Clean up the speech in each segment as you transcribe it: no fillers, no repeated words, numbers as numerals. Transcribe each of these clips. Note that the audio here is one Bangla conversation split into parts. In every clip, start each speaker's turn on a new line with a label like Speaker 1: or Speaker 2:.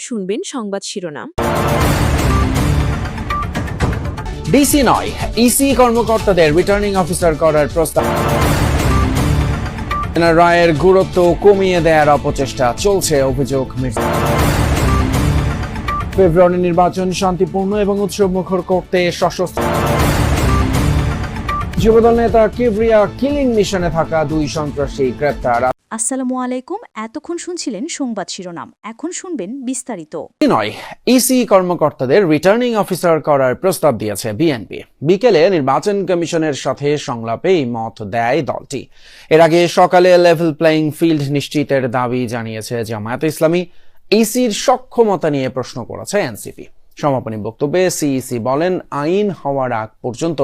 Speaker 1: শুনবেন সংবাদ শিরোনাম।
Speaker 2: ডিসি নয়, ইসি কর্মকর্তাদের রিটার্নিং অফিসার করার প্রস্তাব। রায়ের গুরুত্ব কমিয়ে দেওয়ার অপচেষ্টা চলছে, অভিযোগ মির্জা। ফেব্রুয়ারি নির্বাচন শান্তিপূর্ণ এবং উৎসবমুখর করতে সশস্ত্র। যুবদল নেতা কিবরিয়া কিলিং মিশনে থাকা 2 সন্ত্রাসী গ্রেপ্তার।
Speaker 1: আসসালামু আলাইকুম। এতক্ষণ শুনছিলেন সংবাদ শিরোনাম, এখন শুনবেন বিস্তারিত।
Speaker 2: নয়, ইসি কর্মকর্তাদের রিটার্নিং অফিসার করার প্রস্তাব দিয়েছে বিএনপি। বিকেলে নির্বাচন কমিশনের সাথে সংলাপে এই মত দেয় দলটি। এর আগে সকালে লেভেল প্লেইং ফিল্ড নিশ্চিতের দাবি জানিয়েছে জামায়াতে ইসলামী। ইসির সক্ষমতা নিয়ে প্রশ্ন করেছে এনসিপি। সমাপনী বক্তব্যে সিইসি বলেন, আইন হওয়ার আগ পর্যন্ত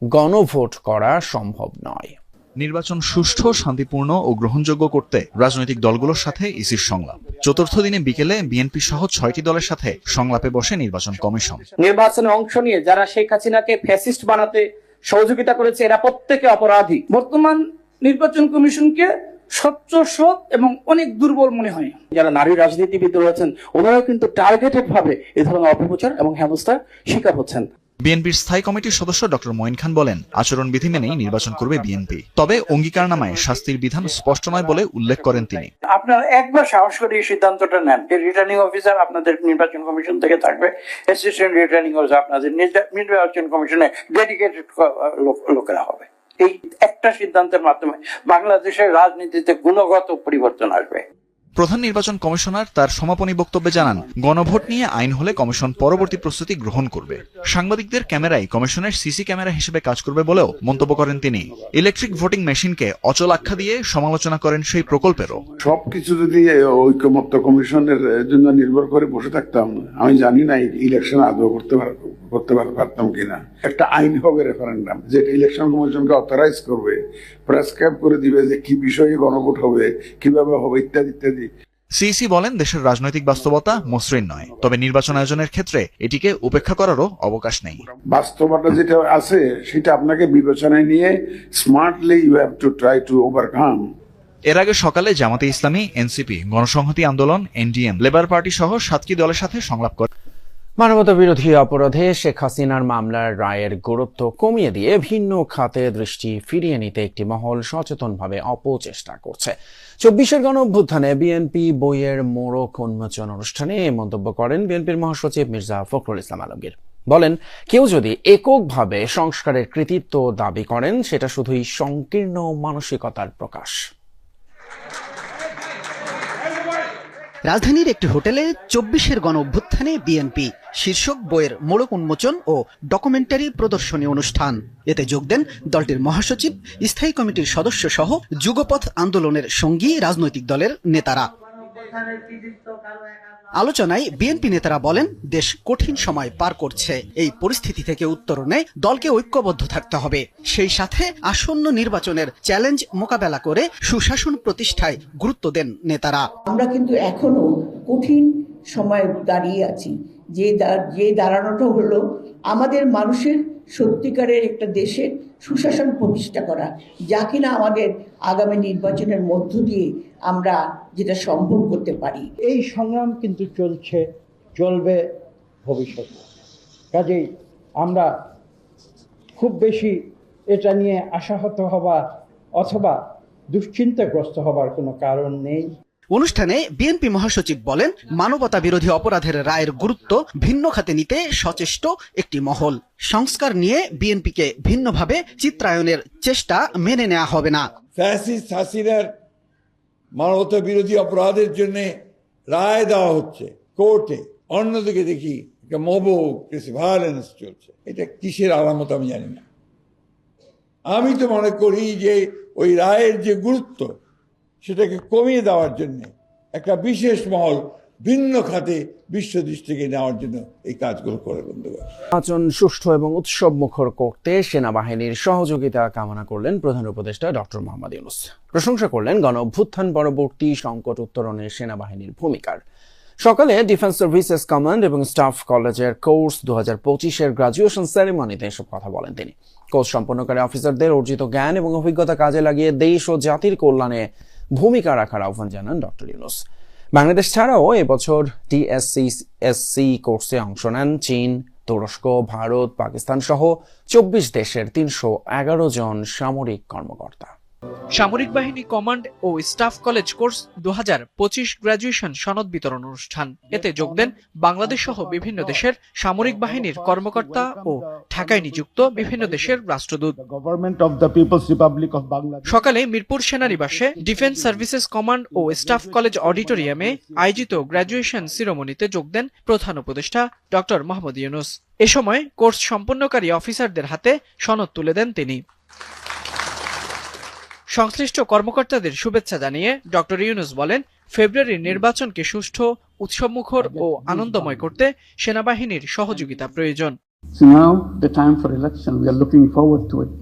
Speaker 2: গণভোট করা সম্ভব নয়।
Speaker 3: নির্বাচন সুষ্ঠু, শান্তিপূর্ণ ও গ্রহণযোগ্য করতে রাজনৈতিক দলগুলোর সাথে ইসির সংলাপ। চতুর্থ দিনে বিকেলে বিএনপি সহ 6টি দলের সাথে সংলাপে বসে নির্বাচন কমিশন।
Speaker 4: নির্বাচনে অংশ নিয়ে যারা শেখ হাসিনাকে ফ্যাসিস্ট বানাতে সহযোগিতা করেছে, এরা প্রত্যেকে অপরাধী। বর্তমান নির্বাচন কমিশনকে স্বচ্ছ, সৎ এবং অনেক দুর্বল মনে হয়। যারা নারী রাজনীতিবিদ রয়েছেন, ওনারাও কিন্তু টার্গেটেড ভাবে এই ধরনের অপপ্রচার এবং হেনস্থার শিকার হচ্ছেন।
Speaker 3: বিএনপির স্থায়ী কমিটির সদস্য ডক্টর মঈন খান বলেন, আচরণবিধি মেনেই নির্বাচন করবে বিএনপি, তবে অঙ্গীকারনামায় শাস্তির বিধান স্পষ্ট নয় বলে উল্লেখ করেন তিনি।
Speaker 4: আপনারা একবার সাহস করে এই সিদ্ধান্তটা নেন যে রিটার্নিং অফিসার আপনাদের নির্বাচন কমিশন থেকে থাকবে, অ্যাসিস্ট্যান্ট রিটার্নিং অফিসার আপনাদের নির্বাচন কমিশনে ডেডিকেটেড লোকেরা হবে। এই একটা সিদ্ধান্তের মাধ্যমে বাংলাদেশের রাজনীতিতে গুণগত পরিবর্তন আসবে।
Speaker 3: প্রধান নির্বাচন কমিশনার তার সমাপনী বক্তব্যে জানান, গণভোট নিয়ে আইন হলে কমিশন পরবর্তী প্রস্তুতি গ্রহণ করবে। সাংবাদিকদের ক্যামেরায় কমিশনের সিসি ক্যামেরা হিসেবে কাজ করবে বলেও মন্তব্য করেন তিনি। ইলেকট্রিক ভোটিং মেশিনকে অচল আখ্যা দিয়ে সমালোচনা করেন সেই প্রকল্পেরও।
Speaker 5: সবকিছু যদি ঐক্যমত্য কমিশনের জন্য নির্ভর করে বসে থাকতাম, আমি জানি না ইলেকশন আদৌ করতে পারতাম কিনা। একটা আইন হবে রেফারেন্ডাম, যেটা ইলেকশন কমিশনকে অথরাইজ করবে, প্রেসক্রাইব করে দিবে যে কি বিষয়ে গণভোট হবে, কিভাবে হবে, ইত্যাদি ইত্যাদি।
Speaker 3: সিইসি বলেন, দেশের রাজনৈতিক বাস্তবতা মসৃণ নয়, তবে নির্বাচন আয়োজনের ক্ষেত্রে এটিকে উপেক্ষা করারও অবকাশ নেই।
Speaker 5: বাস্তবতা যেটা আছে সেটা আপনাকে বিবেচনায় নিয়ে smartly you have to try to overcome.
Speaker 3: এর আগে সকালে জামাতে ইসলামী, এনসিপি, গণসংহতি আন্দোলন, এনডিএম, লেবার পার্টি সহ 7টি দলের সাথে সংলাপ করে
Speaker 2: মানবতা বিরোধী অপরাধে শেখ হাসিনার মামলার রায়ের গুরুত্ব কমিয়ে দিয়ে ভিন্ন খাতে দৃষ্টি ফিরিয়ে নিতে একটি মহল সচেতনভাবে অপচেষ্টা করছে। 24-এর গণঅভ্যুত্থানে বিএনপি বইয়ের মোড়ক উন্মোচন অনুষ্ঠানে এই মন্তব্য করেন বিএনপির মহাসচিব মির্জা ফখরুল ইসলাম আলমগীর। বলেন, কেউ যদি এককভাবে সংস্কারের কৃতিত্ব দাবি করেন, সেটা শুধুই সংকীর্ণ মানসিকতার প্রকাশ।
Speaker 6: রাজধানীর একটি হোটেলে 24-এর গণঅভ্যুত্থানে বিএনপি শীর্ষক বইয়ের মোড়ক উন্মোচন ও ডকুমেন্টারি প্রদর্শনী অনুষ্ঠান। এতে যোগ দেন দলটির মহাসচিব, স্থায়ী কমিটির সদস্য সহ যুগপথ আন্দোলনের সঙ্গী রাজনৈতিক দলের নেতারা। আলোচনায় বিএনপি নেতারা বলেন, দেশ কঠিন সময় পার করছে। এই পরিস্থিতি থেকে উত্তরণে দলকে ঐক্যবদ্ধ থাকতে হবে। সেই সাথে আসন্ন নির্বাচনের চ্যালেঞ্জ মোকাবেলা করে সুশাসন প্রতিষ্ঠায় গুরুত্ব দেন নেতারা।
Speaker 7: আমরা কিন্তু এখনো কঠিন সময় দাঁড়িয়ে আছি। যে দাঁড়ানোটা হলো আমাদের মানুষের সত্যিকারের একটা দেশের সুশাসন প্রতিষ্ঠা করা, যা কিনা আমাদের আগামী নির্বাচনের মধ্য দিয়ে আমরা যেটা সম্ভব করতে পারি।
Speaker 8: এই সংগ্রাম কিন্তু চলবে ভবিষ্যতে। কাজেই আমরা খুব বেশি এটা নিয়ে আশাহত হওয়া অথবা দুশ্চিন্তাগ্রস্ত হবার কোনো কারণ নেই।
Speaker 6: অনুষ্ঠানে বিএনপি মহাসচিব বলেন, মানবতা বিরোধী অপরাধের রায়ের গুরুত্ব ভিন্ন খাতে নিতে সচেষ্ট একটি মহল। সংস্কার নিয়ে বিএনপিকে ভিন্নভাবে চিত্রায়নের চেষ্টা মেনে নেওয়া হবে না।
Speaker 9: ফ্যাসিস্ট হাসিনার মানবতা বিরোধী অপরাধের জন্য রায় দেওয়া হচ্ছে কোর্টে, অন্যদিকে দেখি মব ভায়োলেন্স চলছে। এটা কিসের আলামত আমি জানি না। আমি তো মনে করি যে ওই রায়ের যে গুরুত্ব, সেটাকে কমিয়ে দেওয়ার জন্য একটা বিশেষ মহল ভিন্ন খাতে বিশ্ব দৃষ্টিকে নেওয়ার জন্য এই কাজগুলো করে বন্ধুগণ।
Speaker 2: নির্বাচন সুষ্ঠু এবং উৎসব মুখর করতে সেনাবাহিনীর সহযোগিতা কামনা করলেন প্রধান উপদেষ্টা ডক্টর মোহাম্মদ ইউনূস। প্রশংসা করলেন গণ অভ্যুত্থান পরবর্তী সংকট উত্তরণে সেনাবাহিনীর ভূমিকার। সকালে ডিফেন্স সার্ভিসেস কমান্ড এবং স্টাফ কলেজের কোর্স 2025-এর গ্রাজুয়েশন সেরেমনিতে এসব কথা বলেন তিনি। কোর্স সম্পন্নকারী অফিসারদের অর্জিত জ্ঞান এবং অভিজ্ঞতা কাজে লাগিয়ে দেশ ও জাতির কল্যাণে ভূমিকা রাখার আহ্বান জানান ডক্টর ইউনূস। বাংলাদেশ ছাড়াও এবছর TSCSC কোর্সে অংশ নেন চীন, তুরস্ক, ভারত, পাকিস্তান সহ 24 দেশের 311 জন সামরিক কর্মকর্তা।
Speaker 10: সামরিক বাহিনী কমান্ড ও স্টাফ কলেজ কোর্স 2025 গ্র্যাজুয়েশন সনদ বিতরণ অনুষ্ঠান। এতে যোগ দেন বাংলাদেশ সহ বিভিন্ন দেশের সামরিক বাহিনীর কর্মকর্তা ও ঢাকায় নিযুক্ত বিভিন্ন দেশের রাষ্ট্রদূত। সকালে মিরপুর সেনানিবাসে ডিফেন্স সার্ভিসেস কমান্ড ও স্টাফ কলেজ অডিটোরিয়ামে আয়োজিত গ্র্যাজুয়েশন সিরোমনিতে যোগ দেন প্রধান উপদেষ্টা ডক্টর মোহাম্মদ ইউনূস। এ সময় কোর্স সম্পন্নকারী অফিসারদের হাতে সনদ তুলে দেন তিনি। সংশ্লিষ্ট কর্মকর্তাদের শুভেচ্ছা জানিয়ে ডক্টর ইউনূস বলেন, ফেব্রুয়ারির নির্বাচনকে সুষ্ঠু, উৎসবমুখর ও আনন্দময় করতে সেনাবাহিনীর সহযোগিতা প্রয়োজন।
Speaker 11: So now the time for election, we are looking forward to it.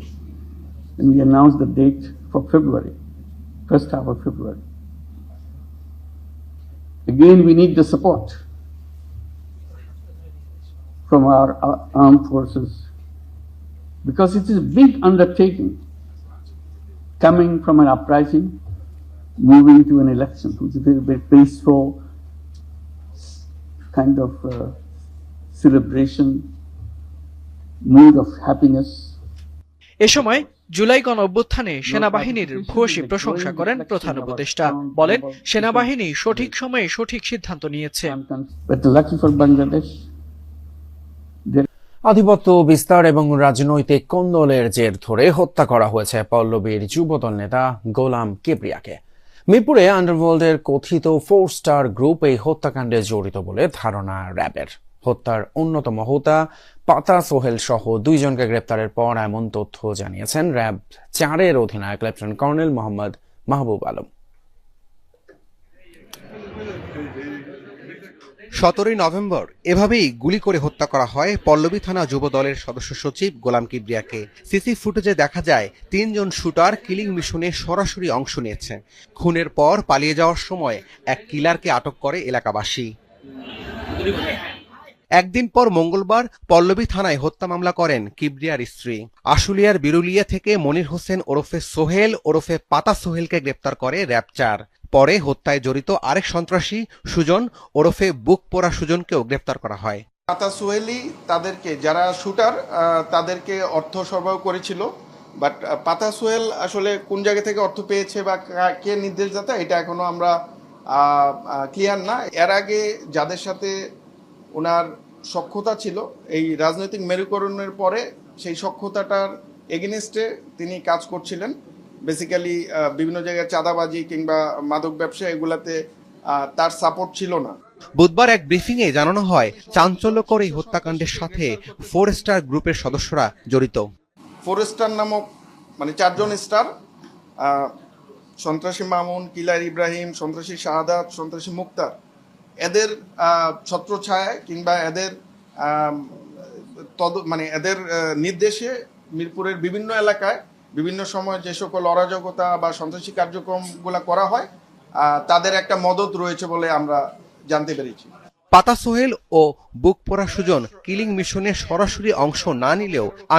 Speaker 11: And we announced the date for February, first half of February. Again, we need the support from our armed forces because it is a big undertaking coming from an uprising, moving to an election, which is a very peaceful kind of celebration, mood of happiness.
Speaker 10: এ সময় জুলাই গণ অভ্যুত্থানে সেনাবাহিনীর ভূয়সী প্রশংসা করেন প্রধান উপদেষ্টা। বলেন, সেনাবাহিনী সঠিক সময়ে সঠিক সিদ্ধান্ত নিয়েছে।
Speaker 11: But lucky for Bangladesh,
Speaker 2: আধিপত্য বিস্তার এবং রাজনৈতিক কোন্দলের জের ধরে হত্যা করা হয়েছে পল্লবীর যুবদল নেতা গোলাম কিবরিয়াকে। মিরপুরে আন্ডারওয়ার্ল্ডের কথিত 4 স্টার গ্রুপ এই হত্যাকাণ্ডে জড়িত বলে ধারণা র্যাবের। হত্যার অন্যতম হোতা পাতা সোহেল সহ 2 জনকে গ্রেপ্তারের পর এমন তথ্য জানিয়েছেন র্যাব 4-এর অধিনায়ক lieutenant colonel Mohammad Mahbub Alam.
Speaker 12: 17 November এভাবেই গুলি করে হত্যা করা হয় পল্লবী থানা যুব দলের সদস্য সচিব গোলাম কিবরিয়াকে। সিসি ফুটেজে দেখা যায় 3 জন শুটার কিলিং মিশনে সরাসরি অংশ নিয়েছে। খুনের পর পালিয়ে যাওয়ার সময় এক কিলারকে আটক করে এলাকাবাসী। একদিন পর মঙ্গলবার পল্লবী থানায় হত্যা মামলা করেন কিবরিয়ার স্ত্রী। আশুলিয়ার বিরুলিয়া থেকে মনির হোসেন ওরফে সোহেল ওরফে পাতা সোহেলকে গ্রেপ্তার করে র্যাব 4। পরে হত্যায় জড়িত আরেক সন্ত্রাসী সুজন ওরফে বুক পোড়া সুজনকেও গ্রেপ্তার করা হয়।
Speaker 13: পাতা সোহেলই তাদেরকে, যারা শুটার তাদেরকে অর্থ সরবরাহ করেছিল, বাট পাতা সোহেল আসলে কোন জায়গা থেকে অর্থ পেয়েছে বা কে নির্দেশদাতা এটা এখনো আমরা ক্লিয়ার না। এর আগে যাদের সাথে ওনার সখ্যতা ছিল, এই রাজনৈতিক মেরুকরণের পরে সেই সখ্যতাটার এগেনিস্টে তিনি কাজ করছিলেন। বেসিক্যালি বিভিন্ন জায়গায় চাঁদাবাজি কিংবা মাদক ব্যবসা এগুলাতে তার সাপোর্ট ছিল না।
Speaker 12: বুধবার এক ব্রিফিংয়ে জানানো হয় চাঞ্চল্যকর এই হত্যাকাণ্ডের সাথে 4 স্টার গ্রুপের সদস্যরা জড়িত।
Speaker 13: 4 স্টার নামক 4 জন স্টার, সন্ত্রাসী মামুন, কিলার ইব্রাহিম, সন্ত্রাসী শাহাদাত, সন্ত্রাসী মুক্তার, এদের ছত্রছায়ায় কিংবা এদের এদের নির্দেশে মিরপুরের বিভিন্ন এলাকায় বিভিন্ন সময় যে সকল অরাজকতা বা সন্ত্রাসী কার্যক্রমগুলো করা হয় তাদের একটা মদত রয়েছে বলে আমরা জানতে পেরেছি।
Speaker 12: পাতা সোহেল ও বুক পোড়া সুজন কিলিং মিশনে সরাসরি অংশ না নিলেও